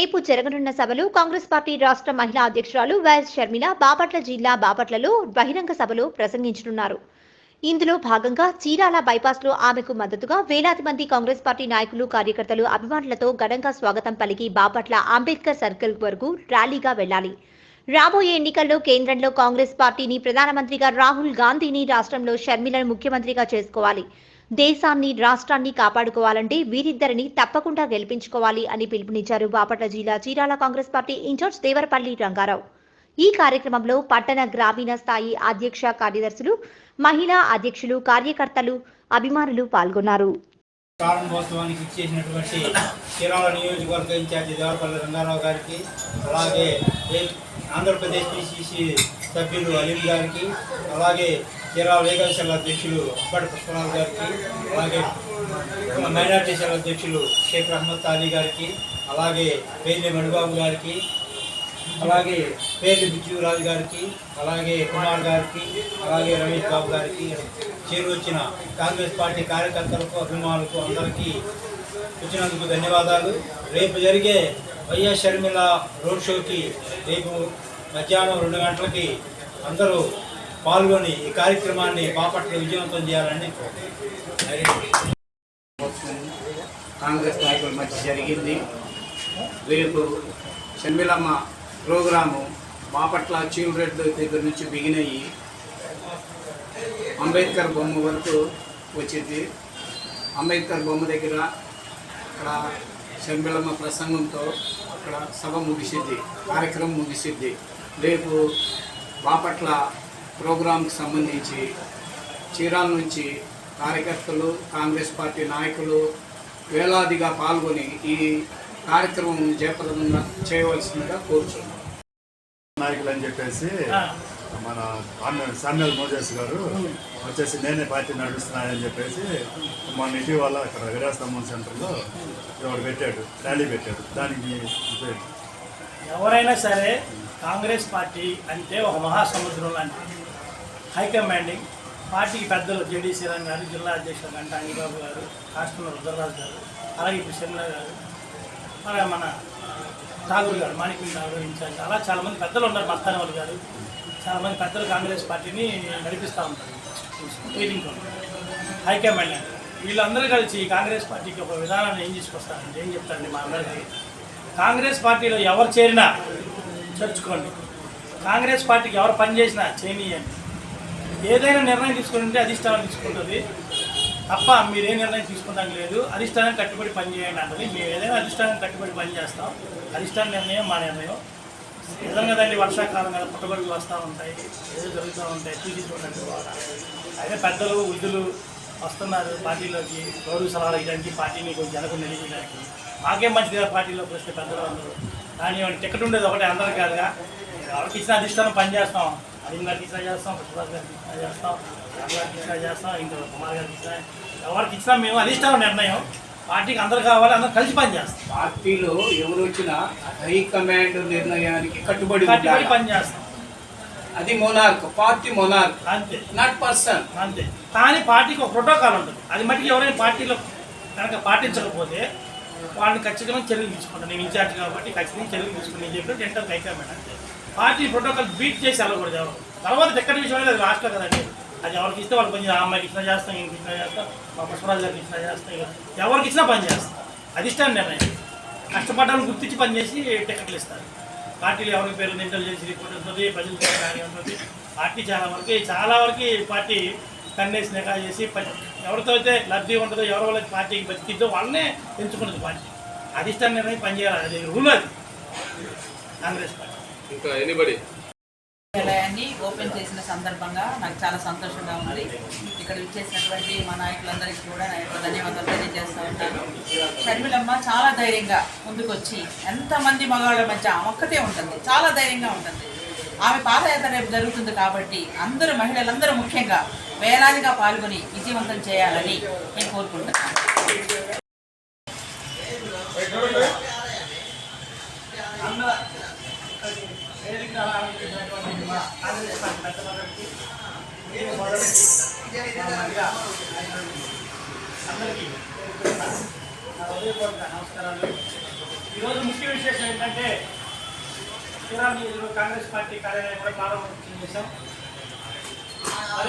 రేపు జరగనున్న సభలో కాంగ్రెస్ పార్టీ రాష్ట్ర మహిళా అధ్యక్షురాలు వైఎస్ షర్మిల బాపట్ల జిల్లా బాపట్లలో బహిరంగ సభలో ప్రసంగించనున్నారు. ఇందులో భాగంగా చీరాల బైపాస్లో ఆమెకు మద్దతుగా వేలాది మంది కాంగ్రెస్ పార్టీ నాయకులు, కార్యకర్తలు, అభిమానులతో ఘనంగా స్వాగతం పలికి బాపట్ల అంబేద్కర్ సర్కిల్ వరకు ర్యాలీగా వెళ్లాలి. రాబోయే ఎన్నికల్లో కేంద్రంలో కాంగ్రెస్ పార్టీని ప్రధానమంత్రిగా రాహుల్ గాంధీని, రాష్ట్రంలో షర్మిలను ముఖ్యమంత్రిగా చేసుకోవాలి. దేశాన్ని, రాష్ట్రాన్ని కాపాడుకోవాలంటే వీరిద్దరిని తప్పకుండా గెలిపించుకోవాలి అని పిలుపునిచ్చారు బాపట్ల జిల్లా చీరాల కాంగ్రెస్ పార్టీ ఇన్ఛార్జ్ దేవరపల్లి రంగారావు. ఈ కార్యక్రమంలో పట్టణ, గ్రామీణ స్థాయి అధ్యక్ష, కార్యదర్శులు, మహిళా అధ్యక్షులు, కార్యకర్తలు, అభిమానులు పాల్గొన్నారు. ప్రారంభోత్సవానికి ఇచ్చేసినటువంటి చీరాల నియోజకవర్గ ఇన్ఛార్జి దేవరపల్లి రంగారావు గారికి, అలాగే ఆంధ్రప్రదేశ్ పిసిసి సభ్యులు అలీం గారికి, అలాగే చీరాల లీగల్ సెల్ అధ్యక్షులు అప్పటి పుష్పరాజు గారికి, అలాగే మైనార్టీ సెల్ అధ్యక్షులు షేక్ రహమత్ అలీ గారికి, అలాగే పేర్లి మణిబాబు గారికి, అలాగే పేర్లి బిజ్జురాజు గారికి, అలాగే కుమార్ గారికి, అలాగే రమేష్ బాబు గారికి, చేరువచ్చిన కాంగ్రెస్ పార్టీ కార్యకర్తలకు, అభిమానులకు అందరికీ వచ్చినందుకు ధన్యవాదాలు. రేపు జరిగే వైఎస్ షర్మిల రోడ్ షోకి రేపు మధ్యాహ్నం 2 గంటలకి అందరూ పాల్గొని ఈ కార్యక్రమాన్ని బాపట్ల విజయవంతం చేయాలని కాంగ్రెస్ నాయకుల మధ్య జరిగింది. రేపు షర్మిలమ్మ ప్రోగ్రాము బాపట్ల చీమరెడ్డి దగ్గర నుంచి బిగినయ్యి అంబేద్కర్ బొమ్మ వరకు వచ్చింది. అంబేద్కర్ బొమ్మ దగ్గర అక్కడ షర్మిలమ్మ ప్రసంగంతో అక్కడ సభ ముగిసిద్ది, కార్యక్రమం ముగిసిద్ది. రేపు బాపట్ల ప్రోగ్రాంకి సంబంధించి చీరాల నుంచి కార్యకర్తలు, కాంగ్రెస్ పార్టీ నాయకులు వేలాదిగా పాల్గొని ఈ కార్యక్రమం జయప్రదంగా చేయవలసిందిగా కోరుచున్నాం. నాయకులు అని చెప్పేసి మన సామ్యాల్ మోజేస్ గారు వచ్చేసి నేనే పార్టీ నడుస్తున్నానని చెప్పేసి మన ఇటీవల ఇక్కడ వీరాస్తంభం సెంటర్లో ఎవరు పెట్టాడు, ర్యాలీ పెట్టాడు. దానికి ఎవరైనా సరే కాంగ్రెస్ పార్టీ అంటే ఒక మహాసముద్రం లాంటిది. హైకమాండింగ్ పార్టీకి పెద్దలు జేడీ శ్రీరామ్ గారు, జిల్లా అధ్యక్షులు గంట అంగిబాబు గారు, రాష్ట్రంలో రుద్రరాజు గారు, అలాగే ఇప్పుడు షర్మిల గారు, అలాగే మన ఠాగూర్ గారు, మాణిక్యం ఠాగూర్ ఇన్ఛార్జ్, అలా చాలామంది పెద్దలు ఉన్నారు. మస్తానవల్ గారు, చాలామంది పెద్దలు కాంగ్రెస్ పార్టీని నడిపిస్తూ ఉంటారు. మీటింగ్ హైకమాండ్ వీళ్ళందరూ కలిసి కాంగ్రెస్ పార్టీకి ఒక విధానాన్ని ఏం తీసుకొస్తారంటే ఏం చెప్తారండి మా అందరికీ, కాంగ్రెస్ పార్టీలో ఎవరు చేరినా చర్చుకోండి, కాంగ్రెస్ పార్టీకి ఎవరు పని చేసినా చేయనీయండి. ఏదైనా నిర్ణయం తీసుకుంటే అధిష్టానం తీసుకుంటుంది తప్ప మీరు ఏ నిర్ణయం తీసుకుంటానికి లేదు. అధిష్టానం కట్టుబడి పని చేయండి అంటది. మేము ఏదైనా అధిష్టానం కట్టుబడి పని చేస్తాం. అధిష్టాన నిర్ణయం మా నిర్ణయం. నిజంగా కదండి, వర్షాకాలం కదా, పుట్టగొడుగులు వస్తూ ఉంటాయి, ఏదో జరుగుతూ ఉంటాయి, చూసి చూడండి. అయితే పెద్దలు, వృద్ధులు వస్తున్నారు పార్టీలోకి, గౌరవ సలహాలు ఇవ్వడానికి, పార్టీని కొంచెం జనకు నిలిపడానికి. మాకేం మంచిదిగా పార్టీలోకి వస్తే పెద్దలు అందరూ కానీ టికెట్ ఉండేది ఒకటే, అందరికీ కాదుగా. ఎవరికి ఇచ్చిన అధిష్టానం పని చేస్తాం. అలీం గారికి ఇచ్చినా చేస్తాం, పుష్పరాజు గారికి ఇచ్చినా చేస్తాం, రామ్ గారికి ఇచ్చినా చేస్తాం, ఇంకా కుమార్ గారికి ఇచ్చినా, ఎవరికి ఇచ్చినా మేము అధిష్టానం నిర్ణయం. పార్టీకి అందరు కావాలి, అందరూ కలిసి పని చేస్తాం. పార్టీలో ఎవరు వచ్చినా హైకమాండ్ నిర్ణయానికి కట్టుబడి పని చేస్తాం. అది మొనార్క్, పార్టీ మొనార్క్, అంతే, నాట్ పర్సన్, అంతే. కానీ పార్టీకి ఒక ప్రోటోకాల్ ఉంటుంది. అది మటుకు ఎవరైనా పార్టీలో కనుక పాటించకపోతే వాళ్ళని ఖచ్చితంగా చర్యలు తీసుకుంటాను. నేను ఇన్ఛార్జ్ కాబట్టి ఖచ్చితంగా చర్యలు తీసుకుని నేను చెప్పిన జంటల్ హైకమాండ్ అంతే. పార్టీ ప్రోటోకాల్ బీట్ చేసి వెళ్ళకూడదు ఎవరు. తర్వాత టికెట్ విషయం అనేది అది లాస్ట్లో కదండి. అది ఎవరికి ఇస్తే వాళ్ళకి పని, ఆ అమ్మాయికి ఇచ్చినా చేస్తాం, ఇంటికి ఇచ్చినా చేస్తాం, మా పుష్పరాజు గారికి ఇచ్చినా చేస్తాం, ఎవరికి ఇచ్చినా పని చేస్తాం. అధిష్టానం నిర్ణయం. కష్టపడ్డాలను గుర్తించి పనిచేసి టికెట్లు ఇస్తారు. పార్టీలు ఎవరికి పేరు ఇంటెలిజెన్స్ రిపోర్ట్ ఉంటుంది, ప్రజల కానీ ఉంటుంది. పార్టీ చాలా వరకు పార్టీ కన్నేసి నిఘా చేసి ఎవరితో అయితే లబ్ధి ఉంటుందో, ఎవరి వాళ్ళకి పార్టీకి బతికిద్దో వాళ్ళనే ఎంచుకుంటుంది పార్టీ. అధిష్టాన నిర్ణయం పనిచేయాలి, అది రూల్. అది కాంగ్రెస్ పార్టీ. ఇంకా ఎనీబడి నిలయాన్ని ఓపెన్ చేసిన సందర్భంగా నాకు చాలా సంతోషంగా ఉంది. ఇక్కడ ఇచ్చేసినటువంటి మా నాయకులందరికీ కూడా నా యొక్క ధన్యవాదాలు తెలియజేస్తూ ఉంటాను. షర్మిలమ్మ చాలా ధైర్యంగా ముందుకొచ్చి ఎంతమంది మగవాళ్ళ మధ్య ఒక్కటే ఉంటుంది, చాలా ధైర్యంగా ఉంటుంది. ఆమె పాదయాత్ర రేపు జరుగుతుంది కాబట్టి అందరూ, మహిళలందరూ ముఖ్యంగా వేలాదిగా పాల్గొని విజయవంతం చేయాలని నేను కోరుకుంటున్నాను. అందరికీ నమస్కారాలు. ఈరోజు ముఖ్య విశేషం ఏంటంటే చీరాల నియోజకవర్గ కాంగ్రెస్ పార్టీ కార్యాలయం కూడా ప్రారంభోత్సవం చేశాం.